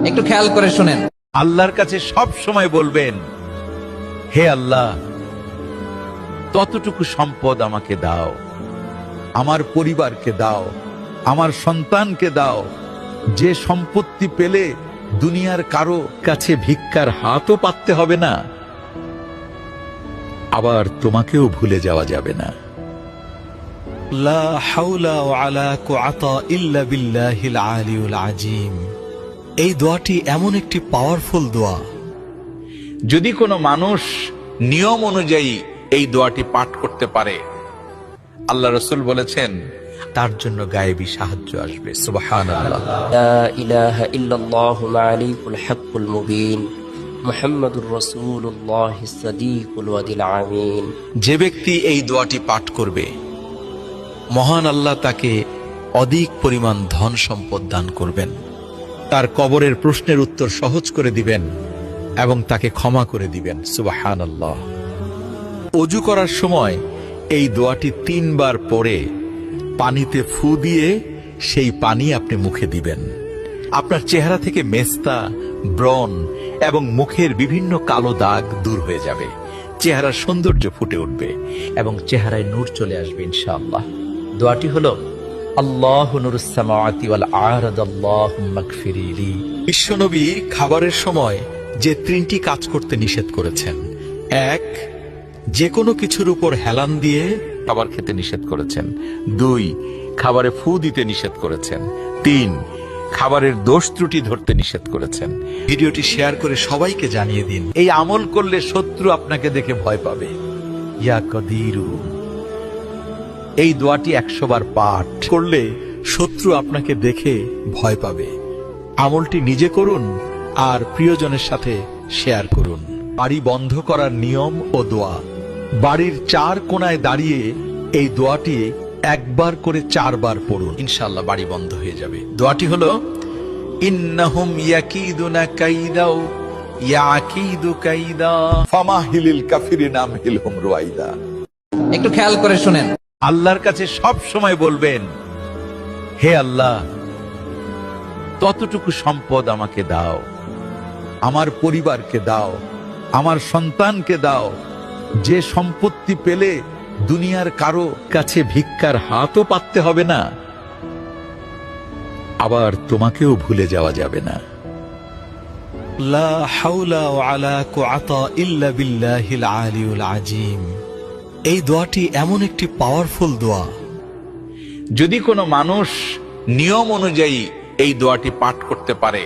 একটু খেয়াল করে শুনেন। আল্লাহর কাছে সব সময় বলবেন, হে আল্লাহ, ততটুকু সম্পদ আমাকে দাও, আমার পরিবারকে দাও, আমার সন্তানকে দাও, যে সম্পত্তি পেলে দুনিয়ার কারো কাছে ভিক্ষার হাতও পাততে হবে না, আবার তোমাকেও ভুলে যাওয়া যাবে না। লা হাওলা ওয়ালা কুওয়াতা ইল্লা বিল্লাহিল আলিয়ুল আযীম। এই দোয়াটি এমন একটি পাওয়ারফুল দোয়া। যদি কোনো মানুষ নিয়ম অনুযায়ী এই দোয়াটি পাঠ করতে পারে, আল্লাহ রাসূল বলেছেন তার জন্য গায়েবী সাহায্য আসবে। সুবহানাল্লাহ। لا إله إلا الله معليك الحق المبين محمد رسول الله الصديق الوعد العمين। যে ব্যক্তি এই দোয়াটি পাঠ করবে, মহান আল্লাহ তাকে অধিক পরিমাণ ধন সম্পদ দান করবেন, তার কবরের প্রশ্নের উত্তর সহজ করে দিবেন এবং তাকে ক্ষমা করে দিবেন। সুবহানাল্লাহ। অজু করার সময় এই দোয়াটি 3 বার পড়ে পানিতে ফু দিয়ে সেই পানি আপনি মুখে দিবেন। আপনার চেহারা থেকে মেস্তা, ব্রণ এবং মুখের বিভিন্ন কালো দাগ দূর হয়ে যাবে, চেহারার সৌন্দর্য ফুটে উঠবে এবং চেহারায় নূর চলে আসবে ইনশাআল্লাহ। দোয়াটি হলো আল্লাহু নূরুস সামাওয়াতি ওয়াল আরদ আল্লাহুম্মা গফিরলি। বিশ্বনবী খাবারের সময় যে 3টি কাজ করতে নিষেধ করেছেন: 1, যে কোনো কিছুর উপর হেলান দিয়ে খাবার খেতে নিষেধ করেছেন। 2, খাবারে ফু দিতে নিষেধ করেছেন। 3, খাবারের দোষ ত্রুটি ধরতে নিষেধ করেছেন। ভিডিওটি শেয়ার করে সবাইকে জানিয়ে দিন। এই আমল করলে শত্রু আপনাকে দেখে ভয় পাবে। ইয়া কদিরু, এই দোয়াটি 100 বার পাঠ করলে শত্রু আপনাকে দেখে ভয় পাবে। আমলটি নিজে করুন আর প্রিয়জনের সাথে শেয়ার করুন। বাড়ি বন্ধ করার নিয়ম ও দোয়া। বাড়ির 4 কোণায় দাঁড়িয়ে এই দোয়াটি 1 বার করে 4 বার পড়ুন, ইনশাআল্লাহ বাড়ি বন্ধ হয়ে যাবে। দোয়াটি হলো ইন্নাহুম ইয়াকিদুনা কাইদাও ইয়াকিদু কাইদা ফামাহিলিল কাফিরিনা আমহিলহুম রুয়াইদা। একটু খেয়াল করে শুনেন। আল্লাহর কাছে সব সময় বলবেন, হে আল্লাহ, ততটুকু সম্পদ আমাকে দাও, আমার পরিবারকে দাও, আমার সন্তানকে দাও, যে সম্পত্তি পেলে দুনিয়ার কারো কাছে ভিক্ষার হাতও পাততে হবে না, আবার তোমাকেও ভুলে যাওয়া যাবে না। লা হাওলা ওয়ালা কুওয়াতা ইল্লা বিল্লাহিল আলিয়ুল আযীম। এই দোয়াটি এমন একটি পাওয়ারফুল দোয়া। যদি কোনো মানুষ নিয়ম অনুযায়ী এই দোয়াটি পাঠ করতে পারে,